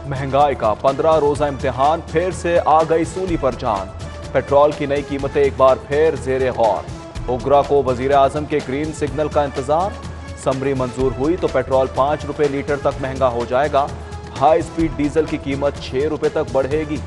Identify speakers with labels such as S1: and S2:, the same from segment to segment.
S1: महंगाई का 15 रोजा इम्तिहान, फिर से आ गई सूली पर जान। पेट्रोल की नई कीमतें एक बार फिर जेरे गौर। उग्रा को वजीर आजम के ग्रीन सिग्नल का इंतजार। समरी मंजूर हुई तो पेट्रोल 5 रुपए लीटर तक महंगा हो जाएगा। हाई स्पीड डीजल की कीमत 6 रुपए तक बढ़ेगी।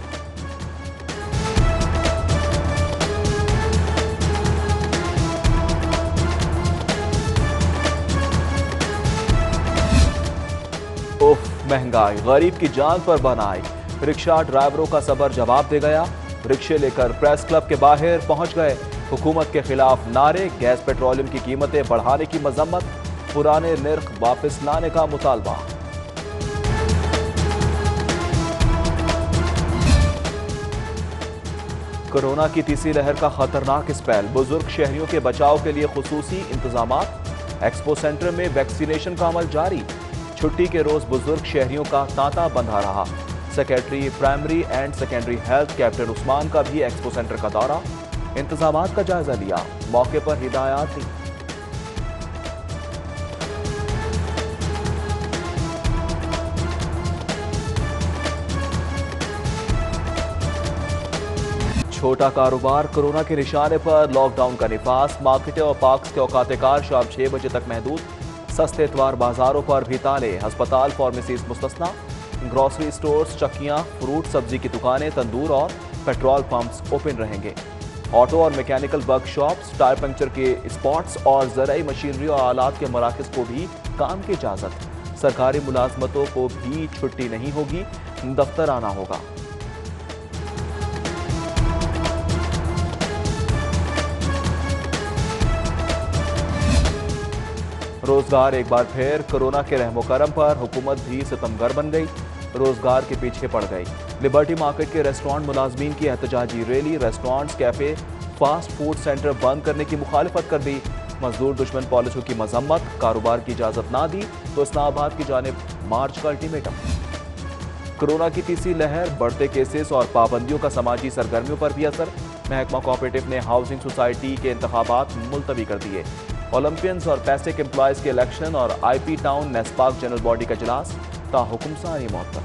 S1: उफ, महंगाई गरीब की जान पर बनाई। रिक्शा ड्राइवरों का सबर जवाब दे गया। रिक्शे लेकर प्रेस क्लब के बाहर पहुंच गए। हुकूमत के खिलाफ नारे, गैस पेट्रोलियम की कीमतें बढ़ाने की मजम्मत, पुराने निर्ख वापस लाने का मुतालबा। कोरोना की तीसरी लहर का खतरनाक स्पेल, बुजुर्ग शहरियों के बचाव के लिए खुसूसी इंतजामात। एक्सपो सेंटर में वैक्सीनेशन का अमल जारी। छुट्टी के रोज बुजुर्ग शहरियों का तांता बंधा रहा। Secretary primary and secondary health captain Usman का भी एक्सपो सेंटर का दौरा, इंतजामात का जायजा लिया, मौके पर हिदायत दी। छोटा कारोबार कोरोना के निशाने पर, लॉकडाउन का निफास। मार्केटें और पार्क्स के औकात-ए-कार शाम 6 बजे तक महदूद। सस्ते इतवार बाजारों पर भी ताले। अस्पताल, फार्मेसीज मुस्तस्ना। ग्रोसरी स्टोर्स, चक्कियां, फ्रूट सब्जी की दुकानें, तंदूर और पेट्रोल पंप्स ओपन रहेंगे। ऑटो और मैकेनिकल वर्कशॉप्स, टायर पंक्चर के स्पॉट्स और ज़राई मशीनरी और आलात के मराकज़ को भी काम की इजाज़त। सरकारी मुलाजमतों को भी छुट्टी नहीं होगी, दफ्तर आना होगा। रोजगार एक बार फिर कोरोना के रहमो करम पर, हुकूमत भी सितमगर बन गई, रोजगार के पीछे पड़ गई। लिबर्टी मार्केट के रेस्टोरेंट मुलाजमीन की एहतजाजी रैली, restaurants, cafe, fast food centre बंद करने की मुखालिफत कर दी। मजदूर दुश्मन पॉलिसियों की मजम्मत, कारोबार की इजाजत ना दी तो इस्लामाबाद की जानिब मार्च का अल्टीमेटम। कोरोना की तीसरी लहर, बढ़ते केसेस और पाबंदियों का समाजी सरगर्मियों पर भी असर। महकमा कोऑपरेटिव ने हाउसिंग सोसाइटी के इंतखाबात मुलतवी कर दिए। ओलंपियंस और पैसिक एम्प्लॉयज के इलेक्शन और IP town NESPAK general body का इजलास ताहुकुम सारी मौत।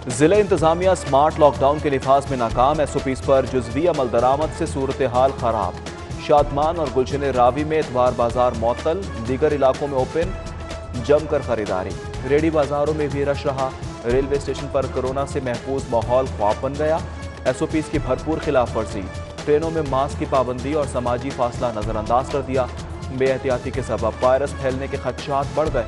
S1: जिला इंतजामिया स्मार्ट लॉकडाउन के लिफाज में नाकाम। एसओपीज पर जुजवी अमल दरामद से सूरत हाल खराब। शादमान और गुलशन रावी में इतवार बाजार मअतल, दीगर इलाकों में ओपन, जमकर खरीदारी। रेडी बाजारों में भी रश रहा। रेलवे स्टेशन पर कोरोना से महफूज माहौल ख्वाब बन गया। एसओपीज की भरपूर खिलाफ वर्जी। ट्रेनों में मास्क की पाबंदी और समाजी फासला नजरअंदाज कर दिया। बेहतियाती के सबब वायरस फैलने के खदशात बढ़ गए।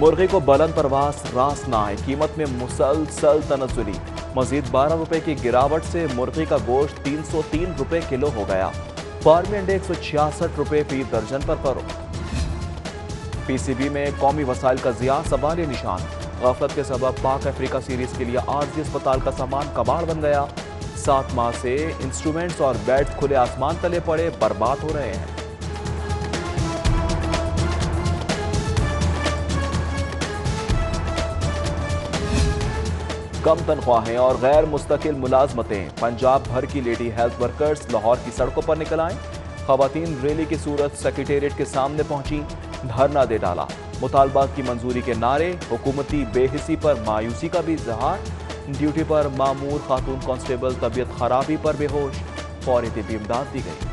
S1: मुर्गी को बुलंद परवास रास ना आए, कीमत में मुसलसल तनज़ुली। मजीद 12 रुपए की गिरावट से मुर्गी का गोश्त 303 रुपए किलो हो गया। फार्मी अंडे 166 रुपए फी दर्जन पर फरोख्त। पीसीबी में कौमी वसाइल का जिया, सवालिया निशान। गफलत के सबब पाक अफ्रीका सीरीज के लिए आरजी अस्पताल का सामान कबाड़ बन गया। 7 माह से इंस्ट्रूमेंट्स और बेड्स खुले आसमान तले पड़े बर्बाद हो रहे हैं। कम तनख्वाहें और गैर मुस्तकिल मुलाजमतें, पंजाब भर की लेडी हेल्थ वर्कर्स लाहौर की सड़कों पर निकल आए। खवातीन रैली की सूरत सेक्रेटेरिएट के सामने पहुंची, धरना दे डाला। मुतालबात की मंजूरी के नारे, हुकूमती बेहिसी पर मायूसी का भी इजहार। ड्यूटी पर मामूर खातून कांस्टेबल तबीयत खराबी पर बेहोश, फौरी तिब्बी इमदाद दी गई।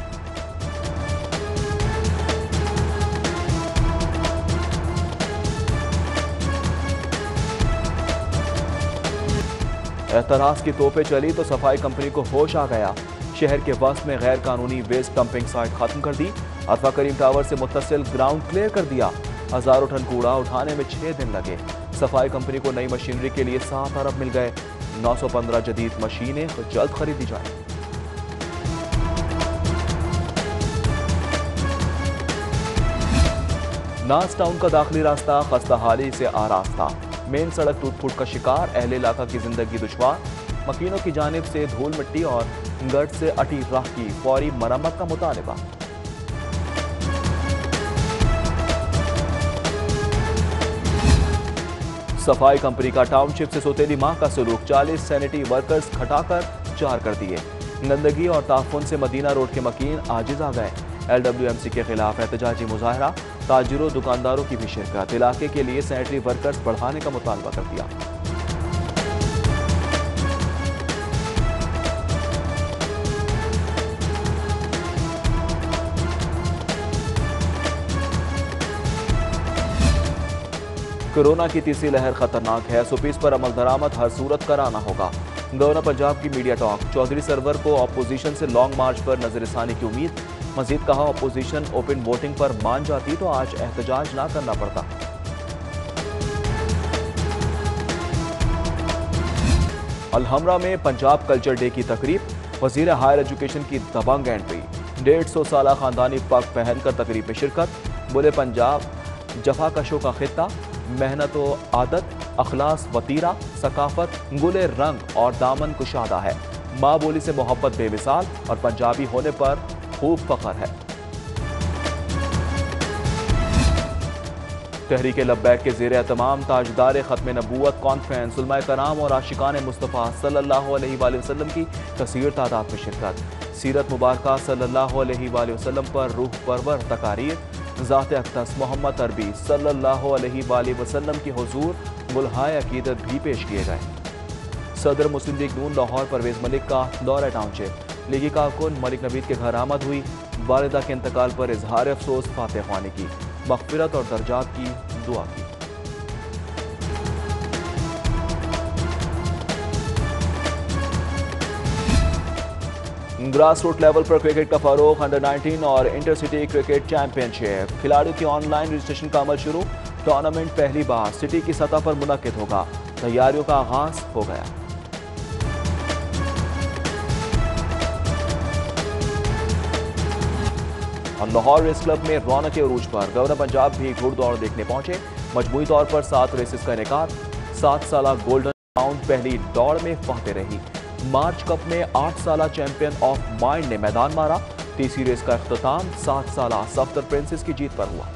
S1: एतराज की तोपें चली तो सफाई कंपनी को होश आ गया। शहर के वस्त में गैर कानूनी वेस्ट डंपिंग साइट खत्म कर दी। अथवा करीम टावर से मुत्तसिल ग्राउंड क्लियर कर दिया। हजारों टन कूड़ा उठाने में 6 दिन लगे। सफाई कंपनी को नई मशीनरी के लिए 7 अरब मिल गए। 915 जदीद मशीनें जल्द खरीदी जाए। नाज टाउन का दाखिली रास्ता खस्ताहाली से आरास्ता। मेन सड़क टूट फूट का शिकार, अहले इलाका की जिंदगी दुश्वार। मकीनों की जानिब से धूल मिट्टी और गर्द से अटी राह की फौरी मरम्मत का मुतालबा। सफाई कंपनी का टाउनशिप से सौतेली माह का सलूक, 40 सैनिटरी वर्कर्स घटाकर 4 कर दिए। गंदगी और ताफुन से मदीना रोड के मकीन आजिज आ गए। LWMC के खिलाफ एहतजाजी मुजाहरा, ताजिरों दुकानदारों की भी शिरकत। इलाके के लिए सैनिटरी वर्कर्स बढ़ाने का मुतालबा कर दिया। कोरोना की तीसरी लहर खतरनाक है, सुपीस पर अमल दरामद हर सूरत कराना होगा। गवर्नर पंजाब की मीडिया टॉक, चौधरी सरवर को अपोजिशन से लॉन्ग मार्च पर नजरसानी की उम्मीद। मजीद कहा, अपोजिशन ओपन वोटिंग पर मान जाती तो आज एहतजाज ना करना पड़ता। अलहमरा में पंजाब कल्चर डे की तकरीब, वजीर हायर एजुकेशन की दबंग एंट्री। 150 साल खानदानी पग पहनकर तकरीब में शिरकत। बोले, पंजाब जफाकशों का खित्ता, मेहनत व आदत, अखलास वतीरा, सकाफत गुले रंग और दामन कुशादा है। माँ बोली से मोहब्बत बेमिसाल और पंजाबी होने पर खूब फख्र है। तहरीक लब्बैक के ज़ेर एहतमाम ताजदार ख़त्म नबूवत कॉन्फ्रेंस, उलमाए कराम और आशिकान मुस्तफ़ा सल्लल्लाहु अलैहि वसल्लम की कसीर तादाद में शिरकत। सीरत मुबारका सल्लल्लाहु अलैहि वसल्लम पर रूह परवर तकारीर, ज़ात अक़दस मोहम्मद अरबी सल्लल्लाहु अलैहि वसल्लम की हुजूर मुल्हाए अकीदत भी पेश किए गए। सदर मुस्लिम लीग नून लाहौर परवेज़ मलिक का दौरा टाउनशिप, लीगी कारकुन मलिक नवीद के घर आमद हुई। वालिदा के इंतकाल पर इजहार अफसोस, फातह ख्वानी की, मग़फ़िरत और दर्जात की दुआ की। ग्रास रूट लेवल पर क्रिकेट का फरोग, अंडर-19 और इंटरसिटी क्रिकेट चैंपियनशिप, खिलाड़ियों की ऑनलाइन रजिस्ट्रेशन का अमल शुरू। टूर्नामेंट पहली बार सिटी की सतह पर मुनक्किद होगा, तैयारियों का आगाज हो गया। और लाहौर रेस क्लब में रौनक उरूज पर, गवर्नर पंजाब भी घुड़दौड़ देखने पहुंचे। मजमूई तौर पर 7 रेसेस का इनेकाद। 7 साला गोल्डन राउंड पहली दौड़ में फतेह रही। मार्च कप में 8 साला चैंपियन ऑफ माइंड ने मैदान मारा। तीसरी रेस का इख्तिताम 7 साला सफ्तर प्रिंसेस की जीत पर हुआ।